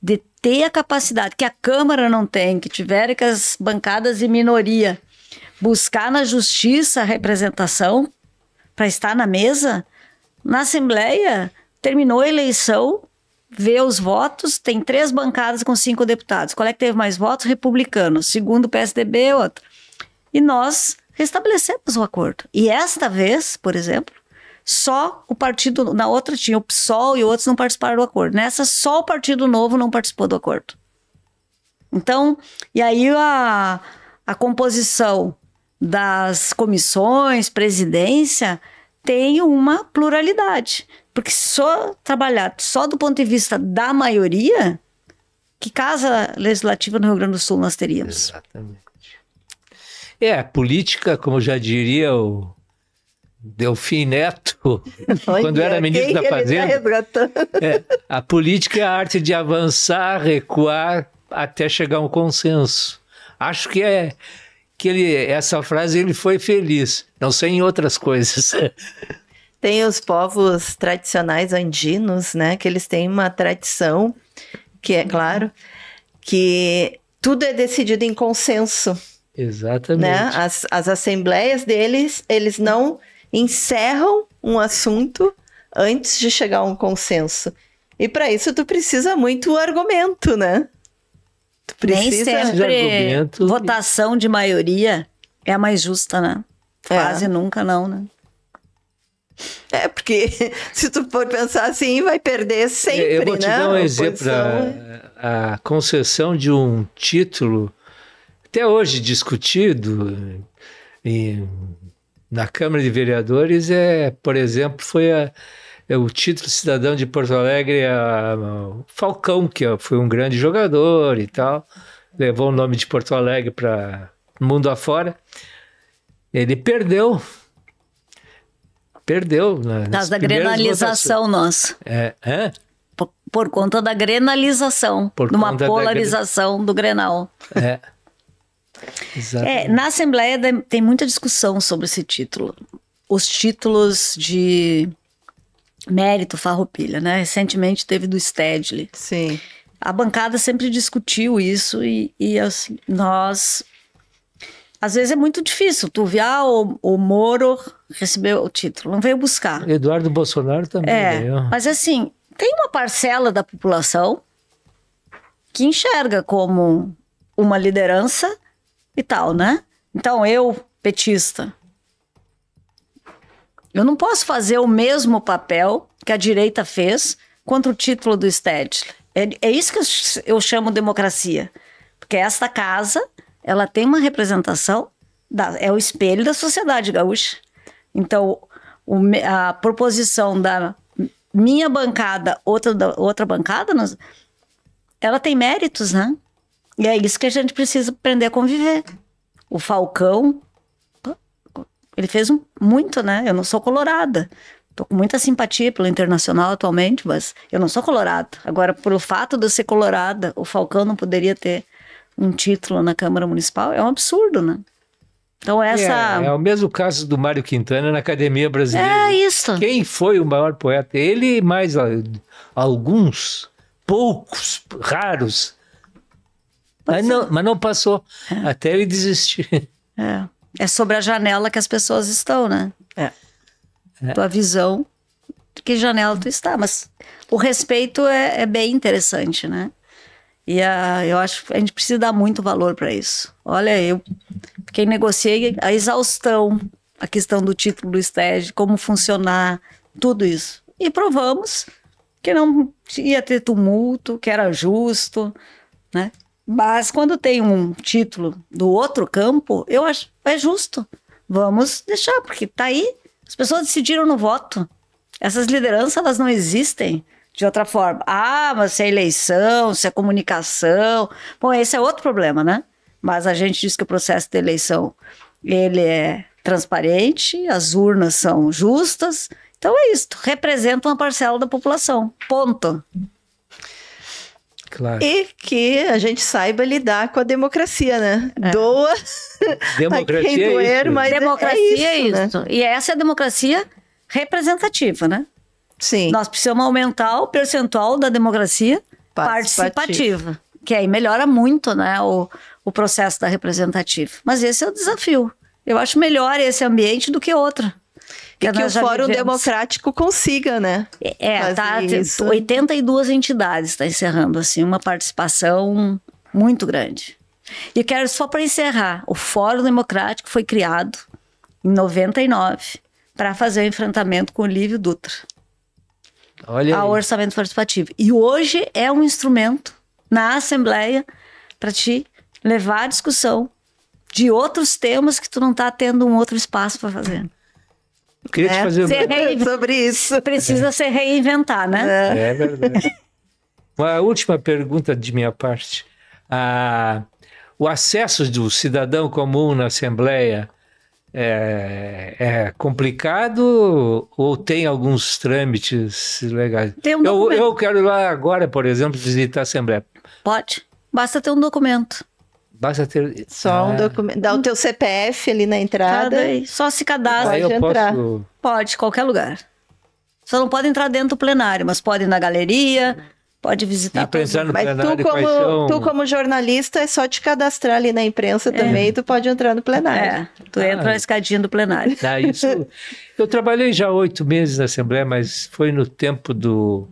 de ter a capacidade que a Câmara não tem, que tiveram que as bancadas de minoria buscar na justiça a representação para estar na mesa, na Assembleia, terminou a eleição, vê os votos, tem 3 bancadas com 5 deputados. Qual é que teve mais votos? Republicano. Segundo o PSDB, outro. E nós restabelecemos o acordo. E esta vez, por exemplo, só o partido... Na outra tinha o PSOL e outros não participaram do acordo. Nessa, só o Partido Novo não participou do acordo. Então, e aí a composição das comissões, presidência, tem uma pluralidade. Porque só trabalhar só do ponto de vista da maioria, que casa legislativa no Rio Grande do Sul nós teríamos? Exatamente. Política, como já diria o Delfim Neto, quando era ministro da Fazenda, a política é a arte de avançar, recuar, até chegar a um consenso. Acho que essa frase ele foi feliz, não sei em outras coisas. Tem os povos tradicionais andinos, né? Que eles têm uma tradição, que é claro, que tudo é decidido em consenso. Exatamente. Né? As assembleias deles, eles não encerram um assunto antes de chegar a um consenso. E para isso tu precisa muito argumento, né? Tu precisa... Nem sempre votação de maioria é a mais justa, né? Quase nunca não, né? Porque se tu for pensar assim, vai perder sempre, né? Eu vou te dar um exemplo. A concessão de um título, até hoje discutido na Câmara de Vereadores, por exemplo, foi o título cidadão de Porto Alegre, o Falcão, que foi um grande jogador e tal, levou o nome de Porto Alegre para o mundo afora. Ele perdeu. Por causa da grenalização nossa. Por conta da grenalização, de uma polarização do Grenal. Na Assembleia tem muita discussão sobre esse título. Os títulos de mérito farroupilha, né? Recentemente teve do Stedley. Sim. A bancada sempre discutiu isso e assim, nós... Às vezes é muito difícil. Tu vê, o Moro recebeu o título, não veio buscar. Eduardo Bolsonaro também veio. Mas assim, tem uma parcela da população que enxerga como uma liderança e tal, né? Então, eu, petista, eu não posso fazer o mesmo papel que a direita fez contra o título do Stedley. É isso que eu chamo democracia. Porque esta casa... ela tem uma representação, é o espelho da sociedade gaúcha. Então, a proposição da minha bancada, outra bancada, ela tem méritos, né? E é isso que a gente precisa aprender a conviver. O Falcão, ele fez muito, né? Eu não sou colorada. Estou com muita simpatia pelo Internacional atualmente, mas eu não sou colorada. Agora, pelo fato de eu ser colorada, o Falcão não poderia ter um título na Câmara Municipal, é um absurdo, né? Então É o mesmo caso do Mário Quintana na Academia Brasileira. É isso. Quem foi o maior poeta? Ele e mais alguns, poucos, raros. Mas não passou, até ele desistir. É sobre a janela que as pessoas estão, né? Tua visão de que janela tu está. Mas o respeito é bem interessante, né? E eu acho que a gente precisa dar muito valor para isso. Olha, eu fiquei negociei a exaustão, a questão do título do STED, como funcionar, tudo isso. E provamos que não ia ter tumulto, que era justo, né? Mas quando tem um título do outro campo, eu acho é justo. Vamos deixar, porque tá aí. As pessoas decidiram no voto. Essas lideranças, elas não existem de outra forma. Mas se é eleição, se é comunicação... Bom, esse é outro problema, né? Mas a gente diz que o processo de eleição, ele é transparente, as urnas são justas. Então é isso, representa uma parcela da população. Ponto. Claro. E que a gente saiba lidar com a democracia, né? Doa Democracia a quem doer, isso. mas Democracia é né? isso. E essa é a democracia representativa, né? Sim. Nós precisamos aumentar o percentual da democracia participativa, que aí melhora muito, né, o processo da representativa. Mas esse é o desafio. Eu acho melhor esse ambiente do que outro. E que o Fórum Democrático consiga, né? Tá, isso. 82 entidades está encerrando, assim, uma participação muito grande. E eu quero, só para encerrar, o Fórum Democrático foi criado em 99 para fazer o enfrentamento com o Lívio Dutra. Olha ao aí. orçamento participativo. E hoje é um instrumento na Assembleia para te levar à discussão de outros temas que tu não está tendo um outro espaço para fazer. Eu queria te fazer sobre isso. Precisa se reinventar, né? É verdade. Uma última pergunta de minha parte. O acesso do cidadão comum na Assembleia é complicado ou tem alguns trâmites legais? Tem um documento. Eu quero ir lá agora, por exemplo, visitar a Assembleia. Pode. Basta ter um documento. Basta ter... Só um documento. Dá o teu CPF ali na entrada. Aí, só se cadastra. Aí eu entrar. posso... Pode, qualquer lugar. Só não pode entrar dentro do plenário, mas pode ir na galeria, pode visitar. E pensar no Mas plenário quais são... tu, como jornalista, é só te cadastrar ali na imprensa também e tu pode entrar no plenário. Tu entra na escadinha do plenário. Isso, eu trabalhei já 8 meses na Assembleia, mas foi no tempo do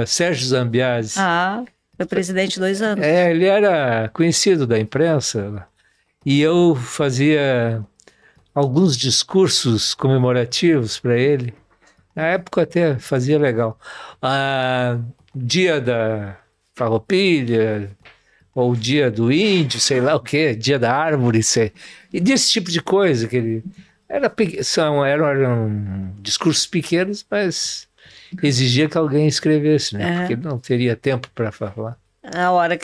Sérgio Zambiasi. Foi presidente 2 anos. Ele era conhecido da imprensa e eu fazia alguns discursos comemorativos para ele. Na época até fazia legal. Dia da farroupilha, ou dia do índio, sei lá o quê, dia da árvore, e desse tipo de coisa que ele... Eram discursos pequenos, mas exigia que alguém escrevesse, né? Porque ele não teria tempo para falar. A hora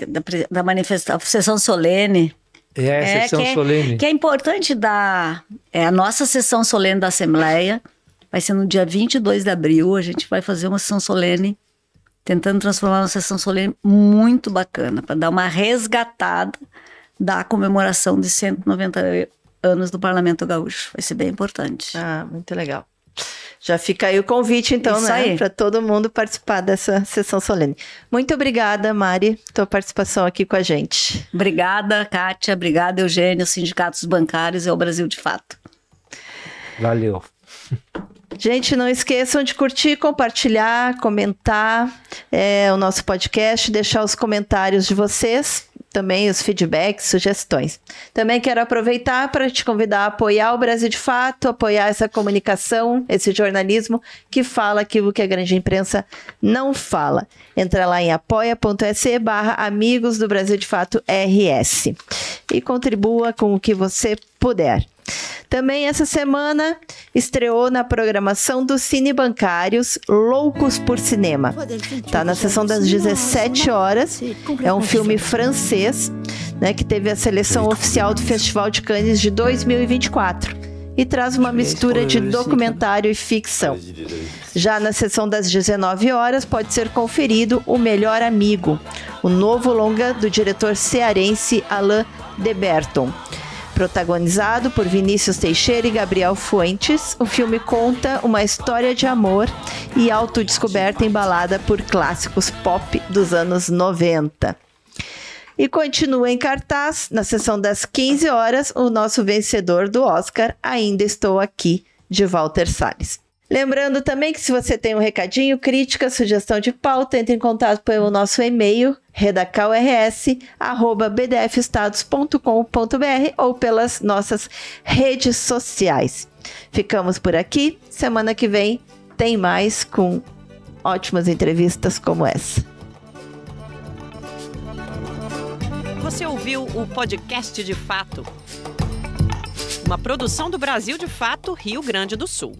da manifestação, sessão solene. Sessão solene. Que é importante a nossa sessão solene da Assembleia vai ser no dia 22 de abril, a gente vai fazer uma sessão solene, tentando transformar uma sessão solene muito bacana, para dar uma resgatada da comemoração de 190 anos do Parlamento Gaúcho. Vai ser bem importante. Muito legal. Já fica aí o convite, então, Isso né? aí. Para todo mundo participar dessa sessão solene. Muito obrigada, Mari, tua participação aqui com a gente. Obrigada, Kátia. Obrigada, Eugênio, Sindicatos Bancários e ao Brasil de Fato. Valeu. Gente, não esqueçam de curtir, compartilhar, comentar o nosso podcast, deixar os comentários de vocês, também os feedbacks, sugestões. Também quero aproveitar para te convidar a apoiar o Brasil de Fato, apoiar essa comunicação, esse jornalismo que fala aquilo que a grande imprensa não fala. Entra lá em apoia.se/Amigos do Brasil de Fato RS e contribua com o que você puder. Também essa semana estreou na programação dos Cine Bancários Loucos por Cinema. Está na sessão das 17 horas. É um filme francês, né, que teve a seleção oficial do Festival de Cannes de 2024 e traz uma mistura de documentário e ficção. Já na sessão das 19 horas pode ser conferido O Melhor Amigo, o novo longa do diretor cearense Alain de Berton. Protagonizado por Vinícius Teixeira e Gabriel Fuentes, o filme conta uma história de amor e autodescoberta embalada por clássicos pop dos anos 90. E continua em cartaz, na sessão das 15 horas, o nosso vencedor do Oscar, Ainda Estou Aqui, de Walter Salles. Lembrando também que se você tem um recadinho, crítica, sugestão de pauta, entre em contato pelo nosso e-mail redacalrs@bdfestados.com.br ou pelas nossas redes sociais. Ficamos por aqui. Semana que vem tem mais com ótimas entrevistas como essa. Você ouviu o podcast de Fato, uma produção do Brasil de Fato, Rio Grande do Sul.